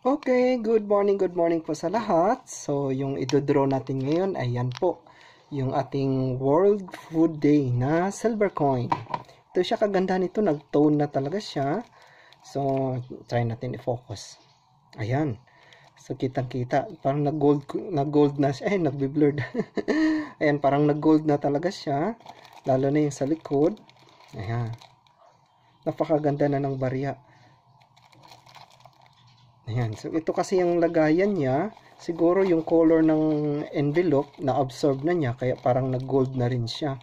Okay, good morning po sa lahat. So, yung idodraw natin ngayon, ayan po, yung ating World Food Day na silver coin. Ito siya, kaganda nito, nag-tone na talaga siya. So, try natin i-focus. Ayan. So, kitang-kita, parang nag-gold na siya, nagbi-blurred. Ayan, parang nag-gold na talaga siya, lalo na yung sa likod. Ayan. Napakaganda na ng barya. Ayan. So, ito kasi yung lagayan niya. Siguro yung color ng envelope na-absorb na niya. Kaya parang nag-gold na rin siya.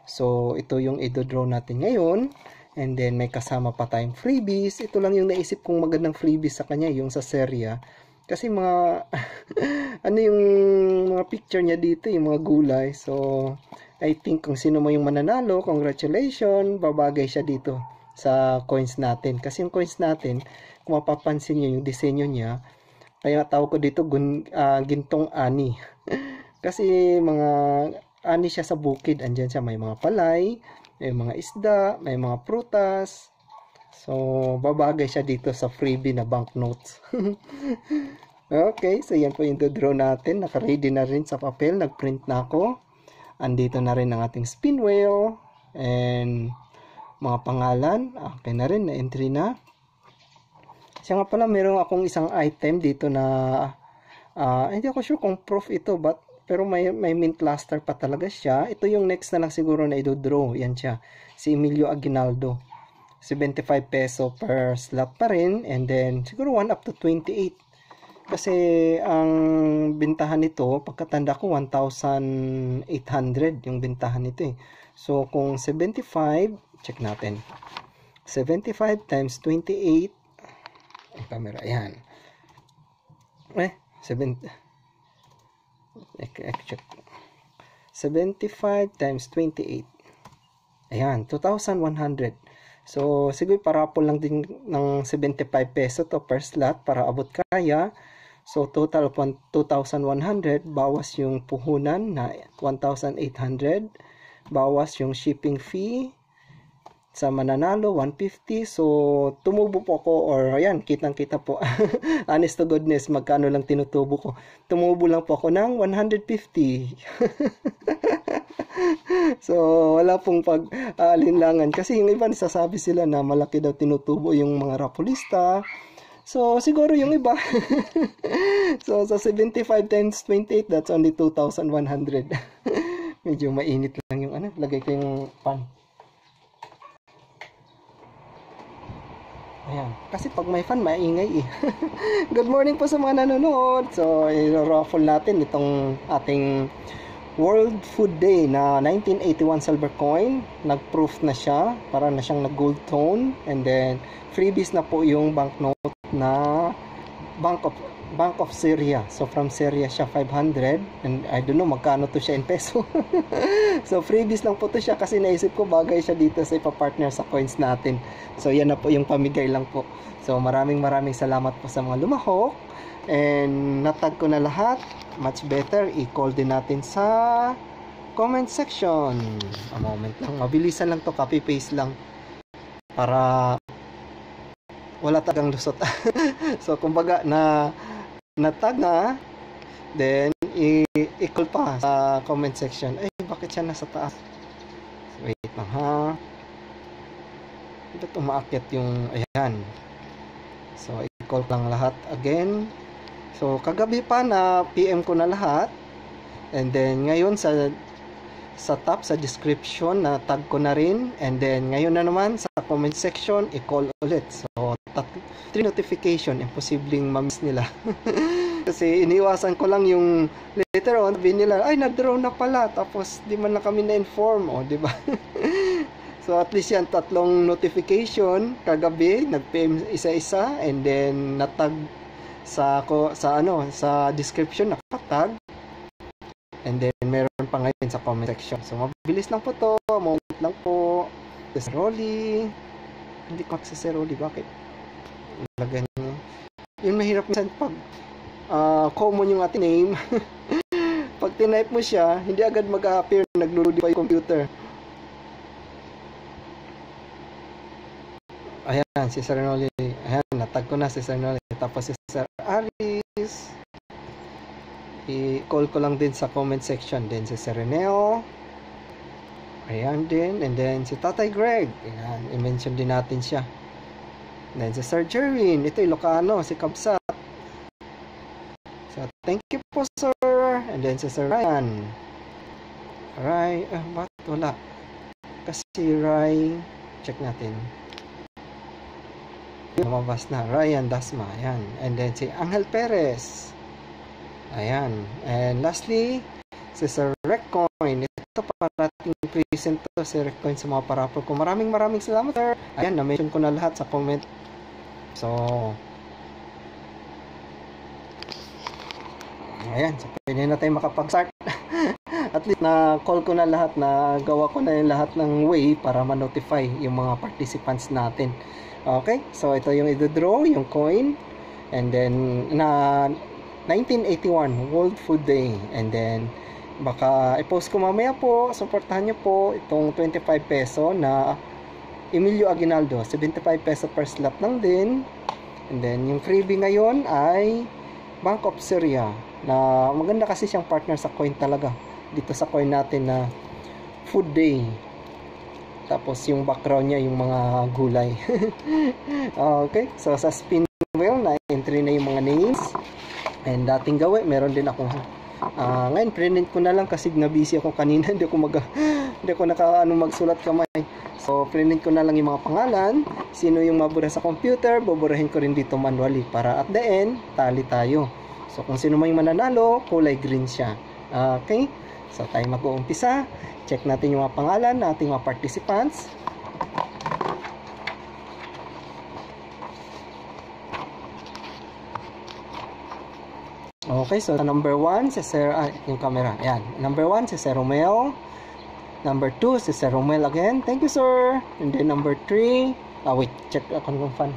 So, ito yung i-draw natin ngayon. And then, may kasama pa tayong freebies. Ito lang yung naisip kong magandang freebies sa kanya. Yung sa serya. Kasi mga... ano yung mga picture niya dito. Yung mga gulay. So, I think kung sino mo yung mananalo, congratulations. Babagay siya dito sa coins natin. Kasi yung coins natin, kung mapapansin nyo yung disenyo niya, kaya tawag ko dito gintong ani. Kasi mga ani siya sa bukid, andyan siya, may mga palay, may mga isda, may mga prutas. So, babagay siya dito sa freebie na banknotes. Okay, so yan po yung draw natin. Naka-ready na rin sa papel, nag-print na ako. Andito na rin ang ating spin wheel and mga pangalan. Okay na rin, na-entry na. Siya nga pala, meron akong isang item dito na hindi ako sure kung proof ito, pero may mint luster pa talaga siya. Ito yung next na lang siguro na i-draw. Yan siya. Si Emilio Aguinaldo. 75 peso per slot pa rin. And then, siguro 1 up to 28. Kasi, ang bintahan nito, pagkatanda ko, 1,800 yung bintahan nito eh. So, kung 75, check natin. 75 times 28, ang camera, ayan. 75 times 28. Ayan, 2,100. So, siguro parapol lang din ng 75 peso to per slot para abot kaya. So, total 2,100. Bawas yung puhunan na 1,800. Bawas yung shipping fee sa mananalo 150. So tumubo po ako, or ayan, kitang-kita po. Honest to goodness, magkano lang tinutubo ko. Tumubo lang po ako ng 150. So wala pong pag-aalinlangan kasi yung iba nasasabi sila na malaki daw tinutubo yung mga rapulista. So siguro yung iba. So sa 75 times 28, that's only 2,100. Medyo mainit lang yung lagay ko yung pan. Ayan. Kasi pag may fan, maingay eh. Good morning po sa mga nanonood. So, i-raffle natin itong ating World Food Day na 1981 silver coin. Nag-proof na siya. Para na siyang nag-gold tone. And then, freebies na po yung banknote na Bank of Syria. So, from Syria siya 500. And I don't know magkano to siya in peso. So, freebies lang po to siya kasi naisip ko bagay siya dito sa ipapartner sa coins natin. So, yan na po yung pamigay lang po. So, maraming salamat po sa mga lumahok. And natag ko na lahat. Much better, i-call din natin sa comment section. A moment lang. Mabilisan lang to, copy-paste lang. Para wala tagang lusot. So, kumbaga, natag na, then, i-call pa sa comment section. Ay, bakit siya nasa taas? Wait lang ha. Ba't umaakyat yung, ayan. So, i-call lang lahat again. So, kagabi pa na PM ko na lahat. And then, ngayon sa top, sa description, na tag ko na rin. And then, ngayon na naman sa comment section, i-call ulit. So, 3 notification, imposibleng ma-miss nila. Kasi iniwasan ko lang yung later on, sabi nila, ay, na-draw na pala. Tapos, di man na kami na-inform. O, di ba? So, at least yan, 3 notification. Kagabi, nag-PM isa-isa. And then, natag sa description, nakatag. And then, meron pa ngayon sa comment section. So, mabilis lang po to. Moment lang po. Si Rolly. Hindi ko si Rolly. Bakit? Lagyan niyo. Yun, mahirap minsan pag common yung ating name. Pag tinype mo siya, hindi agad mag-appear. Nag-load pa yung computer. Ayan, si Sir Rolly. Ayan, Itatag ko na si Sir Noel. Tapos si Sir Aris. I-call ko lang din sa comment section. Then si Sir Reneo. Ayan din. And then si Tatay Greg. Ayan. I-mention din natin siya. And then si Sir Jerwin. Ito Ilocano. Si Kabsat. So thank you po sir. And then si Sir Ryan. Ba't wala? Kasi Ray. Check natin. Lumabas na. Ryan Dasma. Ayan. And then si Angel Perez. Ayan. And lastly, si Sir Reccoin. Ito parating present to si Reccoin sa mga parapol ko. Maraming salamat sir. Ayan. Na-mention ko na lahat sa comment. So, ayan. So, pwede na tayo makapag-start. At least na-call ko na lahat. Nagawa ko na yung lahat ng way para ma-notify yung mga participants natin. Okay, so ito yung i-draw, yung coin. And then, 1981, World Food Day. And then, baka i-post ko mamaya po, supportahan nyo po itong 25 peso na Emilio Aguinaldo. 75 peso per slot lang din. And then, yung freebie ngayon ay Bank of Syria. Na maganda kasi siyang partner sa coin talaga. Dito sa coin natin na Food Day. Tapos yung background niya yung mga gulay. Okay, so sa spin wheel na entry na yung mga names. And dating gawin, meron din ako. Ngayon print ko na lang kasi na-busy ako kanina, hindi ako magsulat kamay. So print ko na lang yung mga pangalan, sino yung mabura sa computer, buburahin ko rin dito manually para at the end tali tayo. So kung sino man yung mananalo, kulay green siya. Okay? So tayo mag-uumpisa. Check natin yung mga pangalan ng ating mga participants. Okay, so number 1 si Sir, yung camera. Ayan. Number 1 si Sir Romel. Number 2 si Sir Romel again. Thank you sir. And then number 3. Wait, check ako ng fan.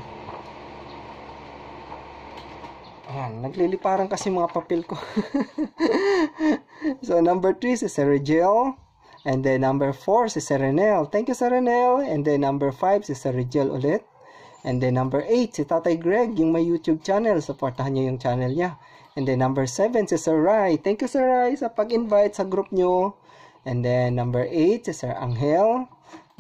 Ayan, nagliliparan kasi mga papel ko. So number 3 si Sir Rigel. And then number 4 si Sir Renel. Thank you Sir Renel. And then number 5 si Sir Rigel ulit. And then number 8 si Tatay Greg, yung may YouTube channel. Supportahan niyo yung channel niya. And then number 7 si Sir Rai. Thank you Sir Rai sa pag-invite sa group nyo. And then number 8 si Sir Angel.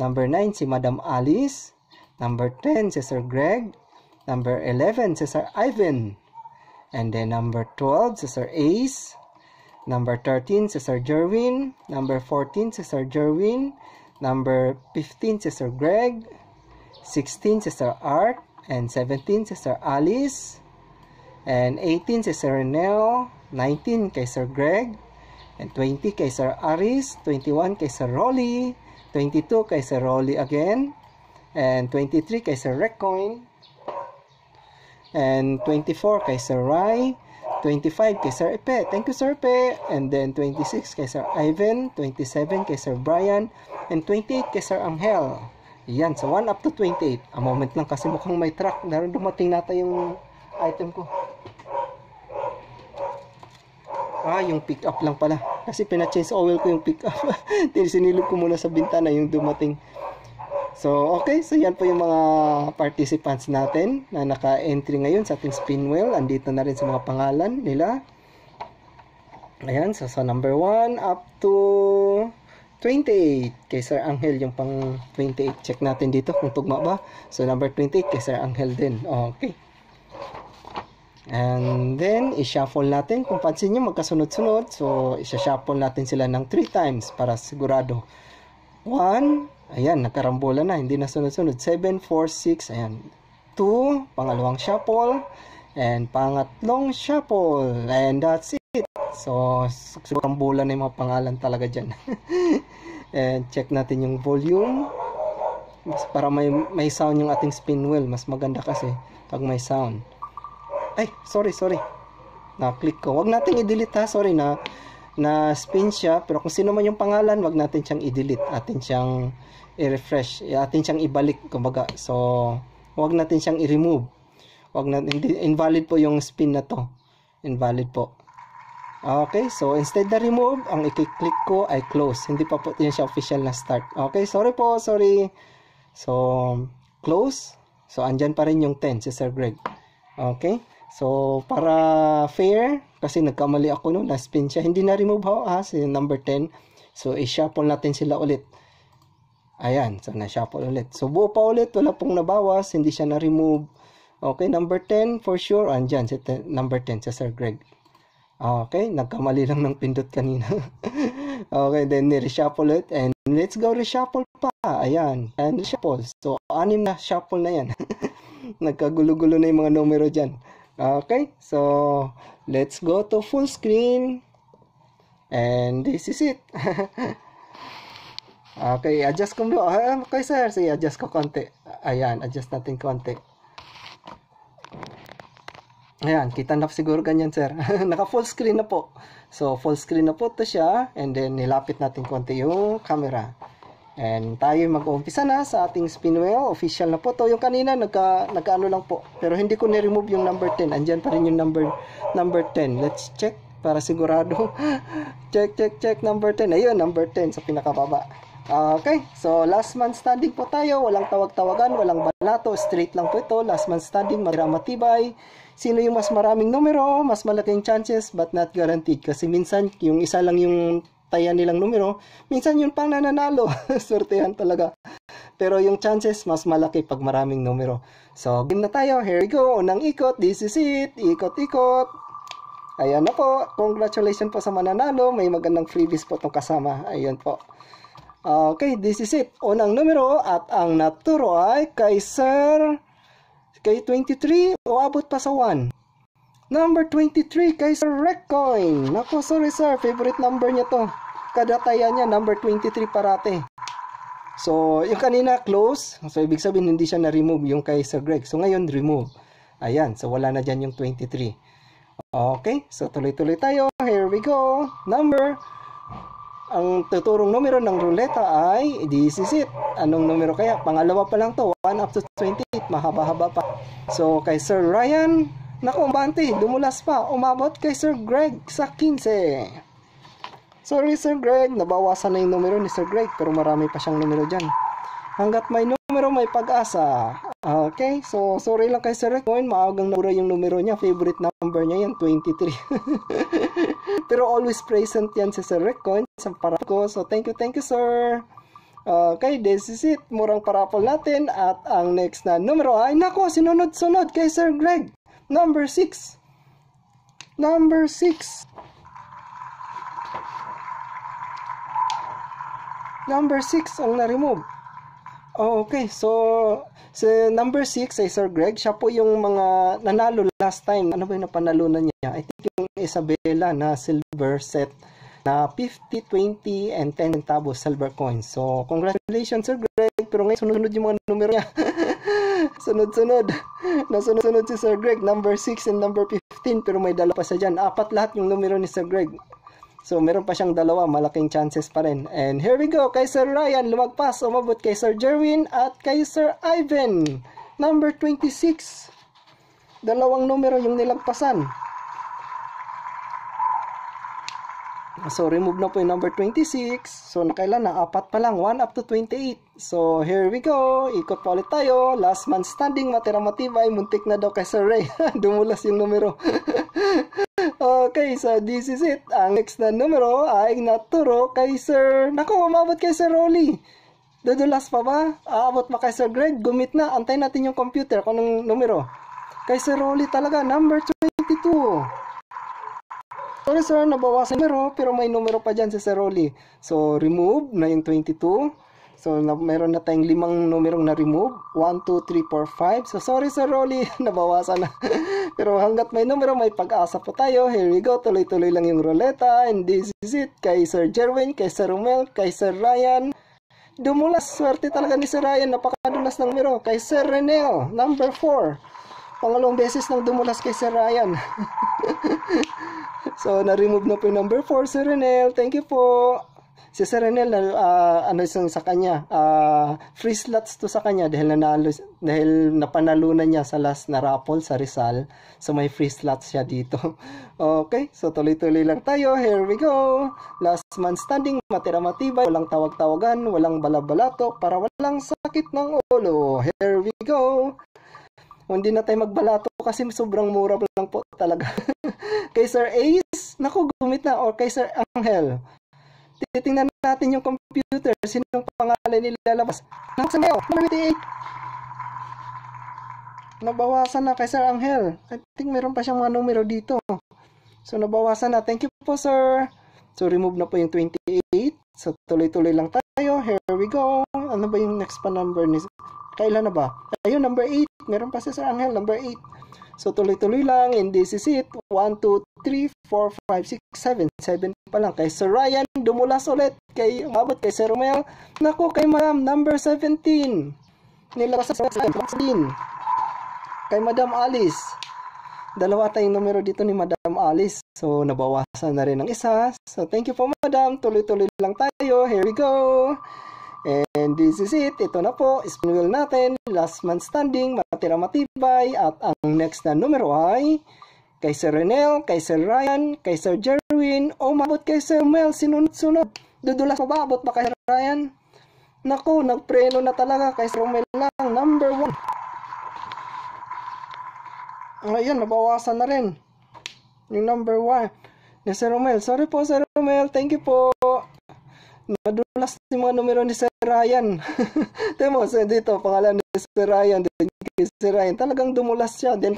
Number 9 si Madam Alice. Number 10 si Sir Greg. Number 11 si Sir Ivan. And then number 12 si Sir Ace. Number 13 si Sir Jerwin. Number 14 si Sir Jerwin. Number 15 si Sir Greg. 16 si Sir Art. And 17 si Sir Alice. And 18 si Sir Renel. 19 kay Sir Greg. And 20 kay Sir Aris. 21 kay Sir Rolly. 22 kay Sir Rolly again. And 23 kay Sir Reccoin. And 24 kay Sir Rai. 25 kay Sir Epe. Thank you Sir Epe. And then 26 kay Sir Ivan. 27 kay Sir Brian. And 28 kay Sir Angel. Yan. So 1 up to 28. A moment lang kasi mukhang may truck. Naroon dumating nata yung item ko. Yung pick up lang pala. Kasi pina-change oil ko yung pick up. Sinilip ko muna sa bintana yung dumating. So, okay. So, yan po yung mga participants natin na naka-entry ngayon sa ating spin wheel. Andito na rin sa mga pangalan nila. Ayan. So number 1 up to 28 kay Sir Angel. Yung pang 28. Check natin dito kung tugma ba. So, number 28 kay Sir Angel din. Okay. And then, i-shuffle natin. Kung pansin nyo, magkasunod-sunod. So, i-shuffle natin sila ng 3 times para sigurado. 1. Ayan, nakarambola na. Hindi na sunod-sunod. 7, 4, 6. Ayan. 2. Pangalawang shuffle. And pangatlong shuffle. And that's it. So, karambola na yung mga pangalan talaga dyan. And check natin yung volume. Para may sound yung ating spin wheel. Mas maganda kasi pag may sound. Ay, sorry. Na-click ko. Wag natin i-delete ha. Sorry na spin siya. Pero kung sino man yung pangalan, wag natin siyang i-delete. Atin siyang i-refresh. Atin siyang ibalik. Kumbaga. So, wag natin siyang i-remove. Invalid po yung spin na to. Invalid po. Okay. So, instead na remove, ang i-click ko ay close. Hindi pa po yun siya official na start. Okay. Sorry po. Sorry. So, close. So, andyan pa rin yung 10 si Sir Greg. Okay? So, para fair, kasi nagkamali ako no, na-spin siya. Hindi na-remove si number 10. So, i-shuffle natin sila ulit. Ayan, so na-shuffle ulit. So, buo pa ulit, wala pong nabawas, hindi siya na-remove. Okay, number 10 for sure. Andyan, number 10 sa Sir Greg. Okay, nagkamali lang ng pindot kanina. Okay, then ni-reshuffle it. And let's go reshuffle pa. Ayan, and reshuffle. So, 6 na shuffle na yan. Nagkagulo-gulo na yung mga numero dyan. Okay, so let's go to full screen. And this is it. Okay, adjust ko mo. Okay, sir. Sige, adjust ko konti. Ayan, adjust natin konti. Ayan, kita na siguro ganyan, sir. Naka full screen na po. So, full screen na po to siya. And then, nilapit natin konti yung camera. And tayo mag-uumpisa na sa ating spin wheel. Official na po to. Yung kanina, nagkaano lang po. Pero hindi ko ni-remove yung number 10. Andyan pa rin yung number 10. Let's check para sigurado. check. Number 10. Ayun, number 10 sa pinakababa. Okay, so last man standing po tayo. Walang tawag-tawagan, walang balato. Straight lang po ito. Last man standing, matibay. Sino yung mas maraming numero, mas malaking chances, but not guaranteed. Kasi minsan, yung isa lang yung taya nilang numero, minsan yun pang nananalo. Swertehan talaga. Pero yung chances, mas malaki pag maraming numero. So, game na tayo. Here we go. Unang ikot. This is it. Ikot-ikot. Ayan na po. Congratulations po sa mananalo. May magandang freebies po itong kasama. Ayan po. Okay, this is it. Unang numero at ang naturo ay kay Sir... Kay 23, uabot pa sa 1. Number 23, kay Sir Reccoin. Nako, sorry sir, favorite number niya to. Kada taya niya, number 23 parate. So, yung kanina, close. So, ibig sabihin, hindi siya na-remove yung kay Sir Greg. So, ngayon, remove. Ayan, so wala na dyan yung 23. Okay, so tuloy-tuloy tayo. Here we go. Ang tuturong numero ng ruleta ay, this is it. Anong numero kaya? Pangalawa pa lang to, 1 up to 28. Mahaba-haba pa. So, kay Sir Ryan, naku, umbante, dumulas pa. Umabot kay Sir Greg sa 15. Sorry, Sir Greg, nabawasan na yung numero ni Sir Greg, pero marami pa siyang numero dyan. Hanggat may numero, may pag-asa. Okay, so sorry lang kay Sir Recoin, maagang nabura yung numero niya. Favorite number niya yan, 23. Pero always present yan si Sir Recoin sa parapol ko. So thank you sir. Okay, this is it. Murang parapol natin. At ang next na numero ay, nako, sinunod-sunod kay Sir Greg. Number 6. Number 6. Number 6 ang na-remove. Okay, so si number 6 ay Sir Greg, siya po yung mga nanalo last time. Ano ba yung napanalunan niya? I think yung Isabela na silver set na 50, 20, and 10 centavos silver coins. So, congratulations Sir Greg. Pero ngayon sunod yung mga numero niya. Sunod-sunod. Nasunod-sunod si Sir Greg. Number 6 and number 15. Pero may dala pa siya dyan. 4 lahat yung numero ni Sir Greg. So, meron pa siyang dalawa, malaking chances pa rin. And here we go, kay Sir Ryan, lumagpas, umabot kay Sir Jerwin at kay Sir Ivan. Number 26. Dalawang numero yung nilagpasan. So, remove na po yung number 26. So, nakailan na? 4 pa lang, 1 up to 28. So, here we go. Ikot pa ulit tayo. Last man standing, matira matibay. Muntik na daw kay Sir Ray. Dumulas yung numero. Okay, so this is it. Ang next na numero ay naturo kay Sir... Naku, umabot kay Sir Rolly. Dudulas pa ba? Aabot pa kay Sir Greg? Gumit na. Antayin natin yung computer kung anong numero. Kay Sir Rolly talaga, number 22. Sorry sir, nabawasan numero, pero may numero pa dyan si Sir Rolly. So, remove na yung 22. So, meron na tayong 5 numerong na-remove. 1, 2, 3, 4, 5. So, sorry Sir Rolly, nabawasan na. Pero hanggat may numero, may pag-asa po tayo. Here we go, tuloy-tuloy lang yung ruleta. And this is it. Kay Sir Jerwin, kay Sir Romel, kay Sir Ryan. Dumulas, swerte talaga ni Sir Ryan. Napakadulas ng numero. Kay Sir Renel, number 4. Pangalawang beses nang dumulas kay Sir Ryan. So, na-remove na po yung number 4, Sir Renel. Thank you po. Si Sir Renel, ano yung sa kanya, free slots to sa kanya dahil napanalunan niya sa last na raffle sa Rizal. So, may free slots siya dito. Okay, so tuloy-tuloy lang tayo. Here we go. Last man standing, matira matibay, walang tawag-tawagan, walang balabalato, para walang sakit ng ulo. Here we go. Hindi na tayo magbalato kasi sobrang mura lang po talaga. Kay Sir Ace, naku, gumit na. Or kay Sir Angel. Titingnan natin yung computer. Sinong pangalan nilalabas? Nakasang ngayon, number 28. Nabawasan na kay Sir Angel. I think meron pa siyang mga numero dito. So, nabawasan na. Thank you po, sir. So, remove na po yung 28. So, tuloy-tuloy lang tayo. Here we go. Ano ba yung next pa number ni... Kailan na ba? Ayun, number 8. Meron pa si Sir Angel, number 8. So, tuloy-tuloy lang. And this is it. 1, 2, 3, 4, 5, 6, 7. 7 pa lang. Kay Sir Ryan, dumulas ulit. Umabot kay Sir Romel. Naku, kay Madam, number 17. Nilabas sa 17. Kay Madam Alice. Dalawa tayong numero dito ni Madam Alice. So, nabawasan na rin ang isa. So, thank you po, Madam. Tuloy-tuloy lang tayo. Here we go. And this is it. Ito na po. Spin wheel natin. Last man standing. Matira matibay. At ang next na numero ay kay Sir Renel, kay Sir Ryan, kay Sir Jerwin. Umabot kay Sir Mel. Sinunod-sunod. Dudulas pa ba? Abot pa kay Ryan? Naku, nagpreno na talaga kay Sir Mel lang. Number 1. Ayan, nabawasan na rin. Yung number 1. Ni Sir Romel. Sorry po, Sir Romel. Thank you po. Nadulas yung mga numero ni Sir Ryan. Temo, dito, pangalan ni Sir Ryan. Then, kay Sir Ryan. Talagang dumulas siya. Then,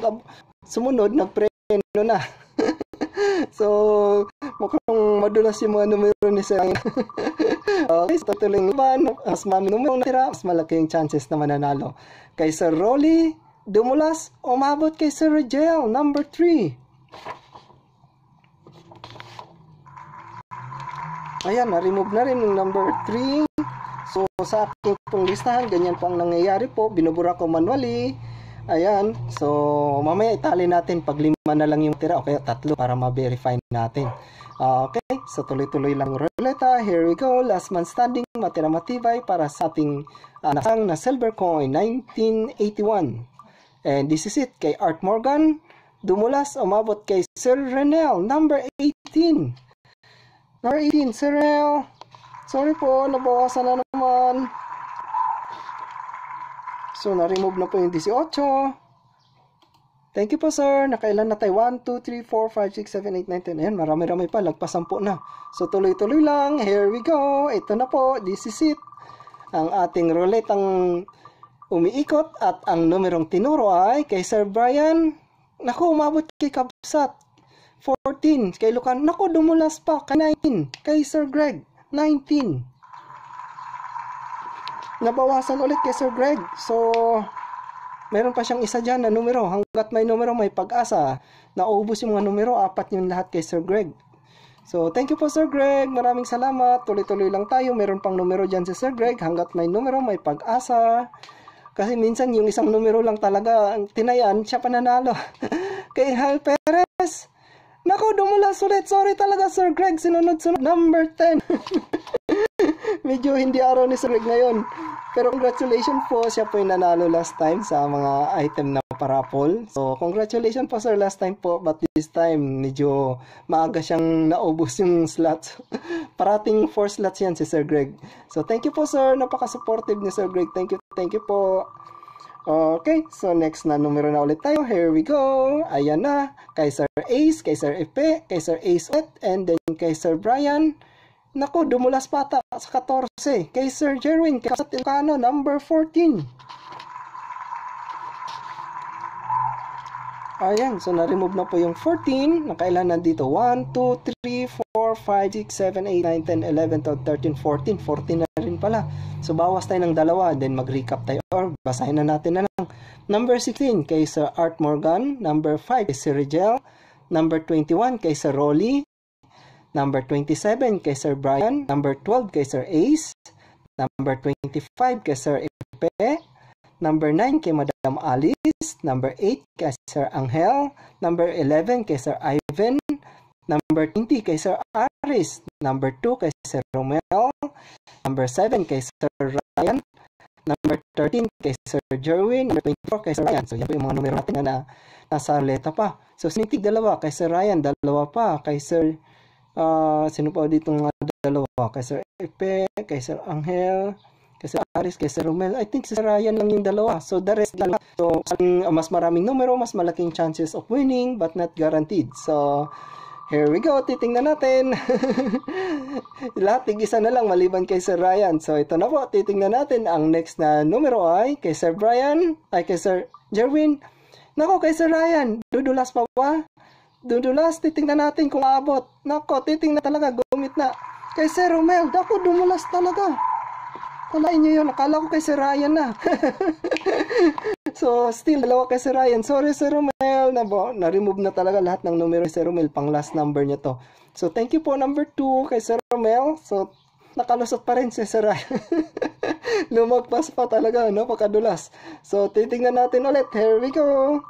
sumunod, nagpreno na. So, mukhang madulas yung mga numero ni Sir Ryan. Okay, so tuloy naman. Mas mami numero natira, mas malaki yung chances na mananalo. Kay Sir Rolly, dumulas, umabot kay Sir Rigel, number 3. Ayan, na-remove na rin yung number 3. So, sa aking pong listahan, ganyan po ang nangyayari po. Binubura ko manually. Ayan. So, mamaya itali natin pag 5 na lang yung tira o kaya 3 para ma-verify natin. Okay. So, tuloy-tuloy lang ruleta. Here we go. Last man standing. Matira matibay para sa ating nasang na silver coin. 1981. And this is it. Kay Art Morgan. Dumulas. Umabot kay Sir Renel. Number 18. Number 18, Sir Renel. Sorry po, nabawasan na naman. So, na-remove na po yung 18. Thank you po, sir. Nakailan na tayo? 1, 2, 3, 4, 5, 6, 7, 8, 9, 10. Ayan, marami-rami pa. Lagpasampu na. So, tuloy-tuloy lang. Here we go. Ito na po. This is it. Ang ating roulette ang umiikot at ang numerong tinuro ay kay Sir Brian. Naku, umabot kay Kabsat. 14. Kay Lucan. Naku, dumulas pa. Kay 19. Kay Sir Greg. 19. Nabawasan ulit kay Sir Greg. So, meron pa siyang isa dyan na numero. Hanggat may numero, may pag-asa. Naubos yung mga numero. 4 yung lahat kay Sir Greg. So, thank you po, Sir Greg. Maraming salamat. Tuloy-tuloy lang tayo. Meron pang numero dyan si Sir Greg. Hanggat may numero, may pag-asa. Kasi minsan yung isang numero lang talaga ang tinayan, siya pananalo. Kay Hal Perez. Naku, dumulas ulit. Sorry talaga, Sir Greg. Sinunod-sunod. Number 10. Medyo hindi araw ni Sir Greg ngayon. Pero congratulations po. Siya po yung nanalo last time sa mga item na parapol. So, congratulations po, sir. Last time po. But this time, medyo maaga siyang naubos yung slots. Parating 4 slots yan si Sir Greg. So, thank you po, sir. Napaka-supportive ni Sir Greg. Thank you. Thank you po. Okay, so next na numero na ulit tayo. Here we go. Ayan na. Kay Sir Ace, kay Sir Epe, kay Sir Ace ulit, and then kay Sir Brian. Naku, dumulas pata sa 14. Kay Sir Jerwin, kay Kasat Ilocano, number 14. Ayan, so na-remove na po yung 14. Nakailan nandito? 1, 2, 3, 4, 5, 6, 7, 8, 9, 10, 11, 12, 13, 14. 14 na rin pala. So, bawas tayo ng 2. Then, mag-recap tayo. Or, basahin na natin na lang. Number 16, kay Sir Art Morgan. Number 5, kay Sir Rigel. Number 21, kay Sir Rolly. Number 27, kay Sir Brian. Number 12, kay Sir Ace. Number 25, kay Sir Epe. Number 9, kay Madam Alice. Number 8, kay Sir Angel. Number 11, kay Sir Ivan. Number 20, kay Sir Aris. Number 2, kay Sir Romel. Number 7, kay Sir Ryan. Number 13, kay Sir Jerwin. Number 24, kay Sir Ryan. So, yan po yung mga numero natin na nasa leta pa. So, sinitig 2, kay Sir Ryan. 2 pa, kay Sir... sino pa dito mga 2? Kay Sir Epe, kay Sir Angel, kay Sir Aris, kay Sir Romel. I think si Sir Ryan lang yung dalawa. So the rest lang. So mas maraming numero, mas malaking chances of winning but not guaranteed. So here we go, titingnan natin. Lahat tig-isa na lang maliban kay Sir Ryan. So ito na po, titingnan natin. Ang next na numero ay kay Sir Brian, ay kay Sir Jerwin. Nako, kay Sir Ryan, dudulas pa ba? Dudulas, titingnan natin kung aabot. Nako, titingnan talaga, gumit na. Kay Sir Romel, nako, dumulas talaga. Kalain nyo yun, akala ko kay Sir Ryan na. So, still, dalawa kay Sir Ryan. Sorry, Sir Romel. Na-remove na talaga lahat ng numero ni Sir Romel. Pang last number niya to. So, thank you po, number 2 kay Sir Romel. So, nakalusot pa rin si Sir Ryan. Lumagpas pa talaga, no? Pagkadulas. So, titingnan natin ulit. Here we go.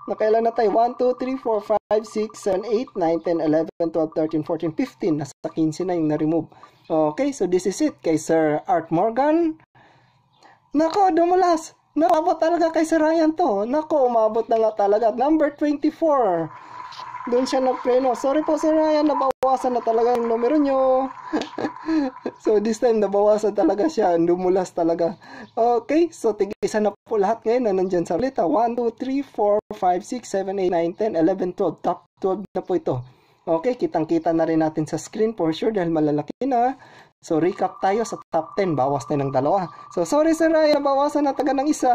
Nakailan na tayo? 1, 2, 3, 4, 5, 6, 7, 8, 9, 10, 11, 12, 13, 14, 15. Nasa 15 na yung na-remove. Okay, so this is it kay Sir Art Morgan. Nako, dumulas. Naabot talaga kay Sir Ryan to. Nako, umabot na nga talaga. Number 24. Doon siya nagpreno. Sorry po Sir Ryan, nabawasan na talaga yung numero nyo. So this time, nabawasan talaga siya. Dumulas talaga. Okay, so tig-isa na po lahat ngayon na nandyan sa lista. 1, 2, 3, 4, 5, 6, 7, 8, 9, 10, 11, 12. Top 12 na po ito. Okay, kitang-kita na rin natin sa screen for sure dahil malalaki na. So, recap tayo sa top 10. Bawas na ng dalawa. So, sorry Sir Ryan, bawasan na taga ng isa.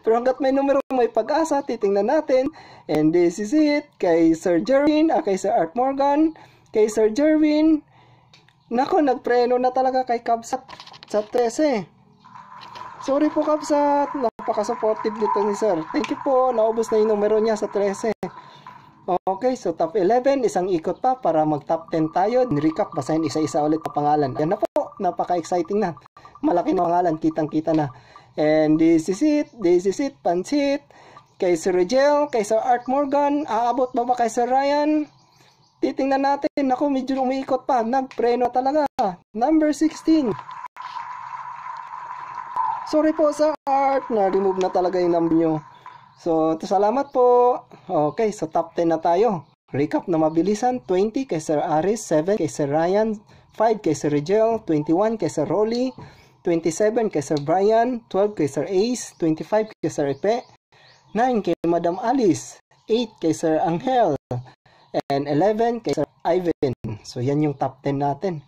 Pero hanggat may numero, may pag-asa, titingnan natin. And this is it. Kay Sir Jerwin, kay Sir Art Morgan, kay Sir Jerwin. Nako, nagpreno na talaga kay Kabsat sa 13. Sorry po Kabsat, napaka-supportive dito ni Sir. Thank you po, naubos na yung numero niya sa 13. Okay, so top 11, isang ikot pa para mag top 10 tayo. Recap, basahin isa-isa ulit ang pangalan. Yan na po, napaka-exciting na. Malaki na pangalan, kitang-kita na. And this is it, Pansit. Kay Sir Rigel, kay Sir Art Morgan, aabot ba kay Sir Ryan? Titingnan natin, ako medyo umiikot pa, nagpreno talaga. Number 16. Sorry po Sir Art, na-remove na talaga yung number nyo. So, salamat po. Okay, so top 10 na tayo. Recap na mabilisan. 20 kay Sir Aris, 7 kay Sir Ryan, 5 kay Sir Rigel, 21 kay Sir Rolly, 27 kay Sir Brian, 12 kay Sir Ace, 25 kay Sir Epe, 9 kay Madam Alice, 8 kay Sir Angel, and 11 kay Sir Ivan. So, yan yung top 10 natin.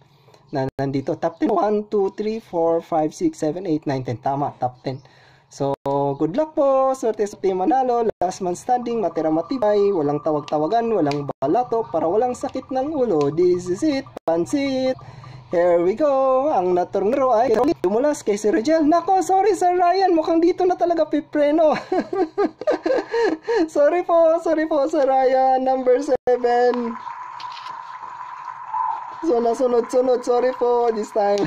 Na nandito, top 10. 1, 2, 3, 4, 5, 6, 7, 8, 9, 10. Tama, top 10. So, good luck po. Swerte sa team manalo. Last man standing, matira matibay. Walang tawag-tawagan, walang balato, para walang sakit ng ulo. This is it, Pansit. Here we go. Ang naturngero ay dumulas kay Sir Rigel. Nako, sorry Sir Ryan. Mukhang dito na talaga pipreno. Sorry po Sir Ryan. Number 7. So, nasunod-sunod. Sorry po this time.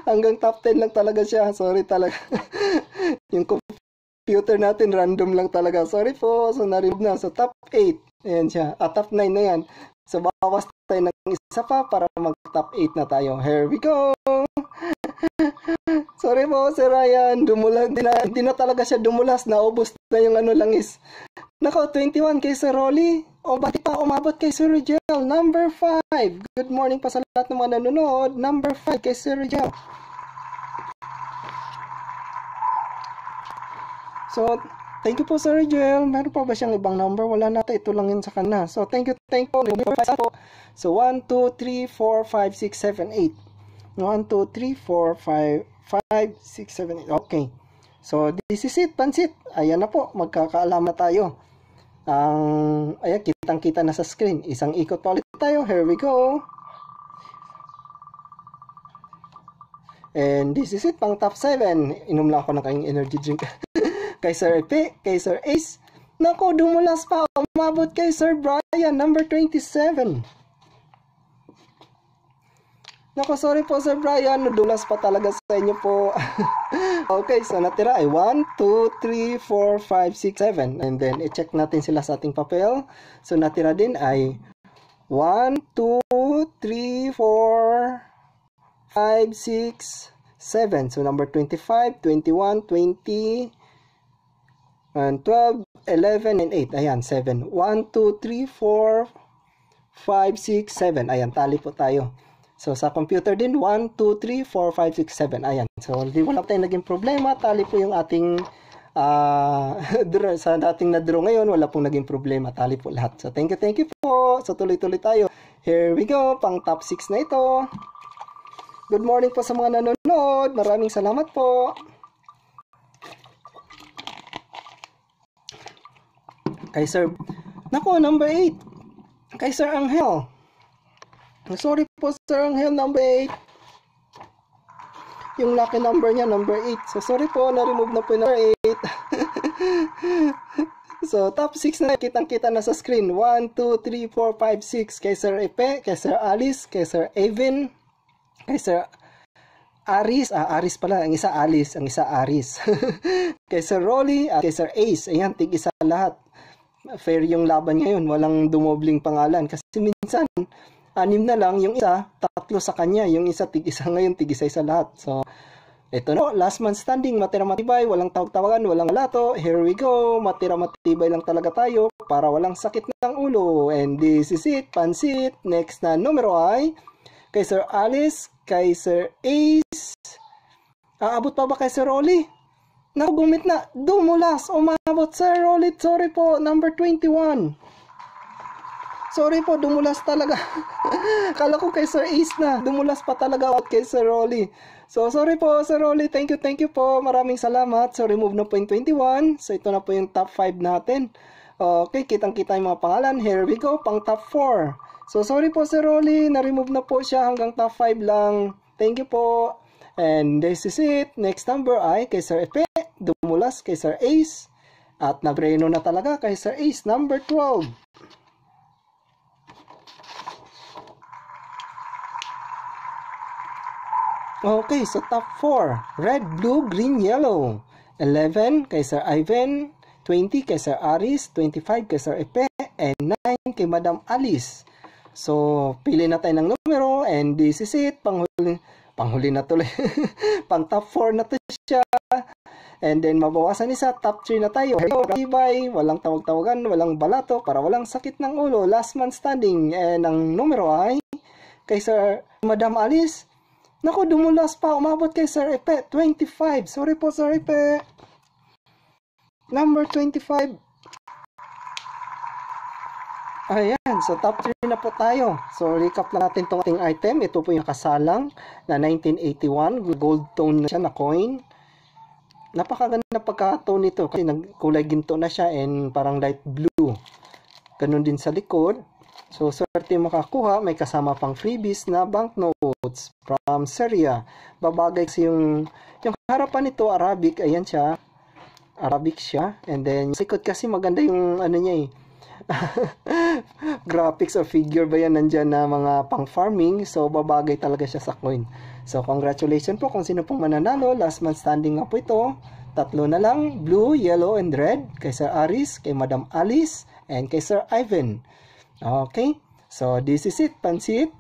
Hanggang top 10 lang talaga siya. Sorry talaga. Yung computer natin, random lang talaga. Sorry po. So, na-remove na. So, top 8. Ayan siya. Top 9 na yan. So, bawas tayo ng isa pa para mag-top 8 na tayo. Here we go. Sorry po, Sir Ryan. Hindi na talaga siya dumulas. Naubos na yung langis. Nako, 21 kay Sir Rolly. O, bakit pa umabot kay Sir Rigel? Number 5. Good morning pa sa lahat ng mga nanonood. Number 5 kay Sir Rigel. So, thank you po Sir Rigel. Meron pa ba siyang ibang number? Wala na. Ito lang yun sa kanya. So, thank you po. So, 1, 2, 3, 4, 5, 6, 7, 8. 1, 2, 3, 4, 5, 6, 7, 8. Okay. So, this is it, Pansit. Ayan na po. Magkakaalam na tayo. Ayan, kitang-kita na sa screen. Isang ikot pa ulit tayo. Here we go. And this is it, pang top 7. Inom lang ako ng kayong energy drink. Kay Sir Epe, kay Sir Ace. Nako, dumulas pa. Umabot kay Sir Brian, number 27. Nako, sorry po Sir Brian. Nadulas pa talaga sa inyo po. Okay, so natira ay 1, 2, 3, 4, 5, 6, 7. And then, i-check natin sila sa ating papel. So, natira din ay 1, 2, 3, 4, 5, 6, 7. So, number 25, 21, 20, and 12, 11, and 8. Ayan, 7. 1, 2, 3, 4, 5, 6, 7. Ayan, tali po tayo. So, sa computer din, 1, 2, 3, 4, 5, 6, 7. Ayan. So, wala tayong naging problema. Tali po yung ating sa dating na draw ngayon, wala pong naging problema. Tali po lahat. So, thank you po. So, tuloy-tuloy tayo. Here we go. Pang top 6 na ito. Good morning po sa mga nanonood. Maraming salamat po. Kay Sir, nako, number 8. Kay Sir Angel. Sorry po, Sir Angel, number 8. Yung lucky number niya, number 8. So, sorry po, na-remove na po yung number 8. So, top 6 na kitang-kita na sa screen. 1, 2, 3, 4, 5, 6. Kay Sir Epe, kay Sir Alice, kay Sir Avin, kay Sir Aris. Aris pala. Ang isa Alice, ang isa Aris. Kay Sir Rolly, at kay Sir Ace. Ayan, tig-isa lahat. Fair yung laban ngayon. Walang dumobling pangalan. Kasi minsan, 6 na lang, yung isa, 3 sa kanya, yung isa tig-isa ngayon, tig-isa sa lahat. So, ito na, last man standing, matira matibay, walang tawag-tawagan, walang lato. Here we go, matira matibay lang talaga tayo para walang sakit ng ulo. And this is it, pansit. Next na numero ay kay Sir Alice, kay Sir Ace. Aabot pa ba kay Sir Rolly? Nakabumit na, dumulas, umabot Sir Rolly, sorry po, number 21. Sorry po, dumulas talaga. Kala ko kay Sir Ace na. Dumulas pa talaga at kay Sir Rolly. So, sorry po, Sir Rolly. Thank you po. Maraming salamat. So, remove na po yung 21. So, ito na po yung top 5 natin. Okay, kitang-kita yung mga pangalan. Here we go, pang top 4. So, sorry po, Sir Rolly. Na-remove na po siya hanggang top 5 lang. Thank you po. And this is it. Next number ay kay Sir Epe. Dumulas kay Sir Ace. At nagreno na talaga kay Sir Ace. Number 12. Okay, so top 4. Red, blue, green, yellow. 11 kay Sir Ivan. 20 kay Sir Aris. 25 kay Sir Epe. And 9 kay Madam Alice. So, pili na tayo ng numero. And this is it. Panghuli na tuloy. Pang top 4 na to siya. And then, mabawasan isa. Top 3 na tayo. Bye. Walang tawag-tawagan. Walang balato. Para walang sakit ng ulo. Last man standing. And ang numero ay kay Sir Madam Alice. Naku, dumulas pa. Umabot kay Sir Epe. 25. Sorry po, Sir Epe. Number 25. Ayan. So, top 3 na po tayo. So, recap lang natin itong ating item. Ito po yung kasalang na 1981. Gold tone na siya na coin. Napakaganda pagka-tone nito. Kasi nagkulay ginto na siya and parang light blue. Ganun din sa likod. So, swerte makakuha, may kasama pang freebies na banknotes from Syria. Babagay kasi yung harapan nito, Arabic, ayan siya. Arabic siya. And then, sikot kasi maganda yung ano niya eh. Graphics or figure ba yan nandyan na mga pang farming. So, babagay talaga siya sa coin. So, congratulations po kung sino pong mananalo. Last man standing nga po ito. 3 na lang, blue, yellow, and red. Kay Sir Aris, kay Madam Alice, and kay Sir Ivan. Okay, so this is it, pansit.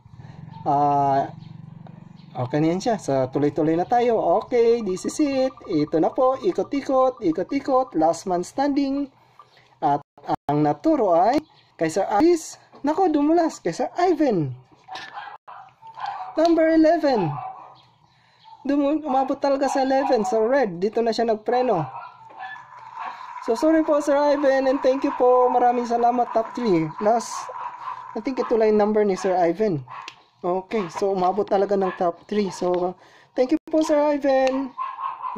Okay na yan siya. So, tuloy-tuloy na tayo. Okay, this is it. Ito na po, ikot-ikot, ikot-ikot, last man standing. At ang naturo ay kay Sir Alice. Nako, dumulas kay Sir Ivan. Number 11. Umabot talaga sa 11. So, red. Dito na siya nagpreno. So, sorry po, Sir Ivan, and thank you po. Maraming salamat, top 3. Last, I think ito lang yung number ni Sir Ivan. Okay, so umabot talaga ng top 3. So, thank you po, Sir Ivan.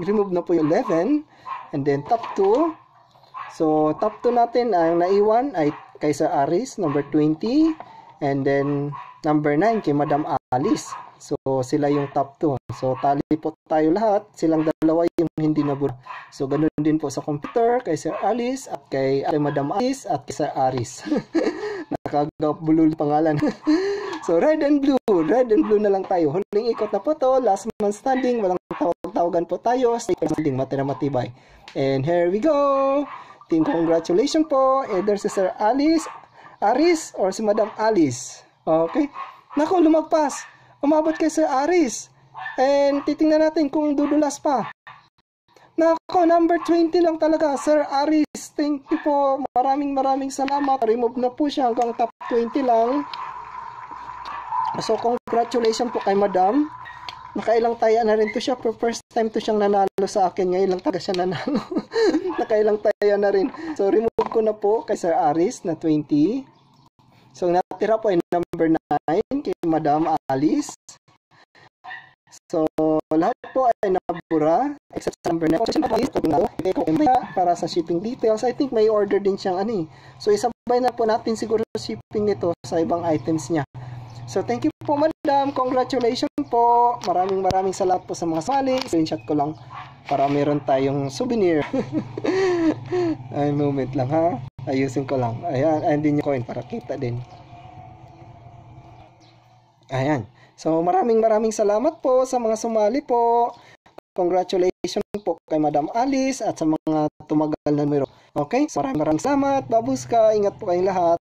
Remove na po yung 11. And then, top 2. So, top 2 natin, ang naiwan ay kay Sir Aris, number 20. And then, number 9 kay Madam Alice. So, sila yung top 2. So, tali po tayo lahat. Silang dalawa yung hindi nabura. So, ganun din po sa computer, kay Sir Alice, at kay Madam Alice, at kay Sir Aris. Nakagabulol pangalan. So, red and blue. Red and blue na lang tayo. Huling ikot na po to. Last man standing. Walang tawag-tawagan po tayo. Stay standing. Matira matibay. And here we go. Team, congratulations po. Either si Sir Alice, Aris, or si Madam Alice. Okay. Naku, lumagpas. Umabot kay Sir Aris. And titingnan natin kung dudulas pa. Nako, number 20 lang talaga, Sir Aris. Thank you po. Maraming salamat. Remove na po siya hanggang top 20 lang. So, congratulations po kay Madam. Nakailang taya na rin to siya. First time to siyang nanalo sa akin. Ngayon lang taga siya nanalo. Nakailang taya na rin. So, remove ko na po kay Sir Aris na 20. So, natira po ay number 9 kay Madam Alice. So, lahat po ay nabura except sa number 9. Para sa shipping details, I think may order din siyang ano eh. So, isabay na po natin siguro shipping nito sa ibang items niya. So, thank you po, Madam. Congratulations po. Maraming salamat po sa mga sali. Screenshot ko lang para meron tayong souvenir. Ay, moment lang ha. Ayusin ko lang. Ayan, ayan din yung coin para kita din. Ayan. So, maraming salamat po sa mga sumali po. Congratulations po kay Madam Alice at sa mga tumagal na numero. Okay? So, maraming salamat. Babuska. Ingat po kayong lahat.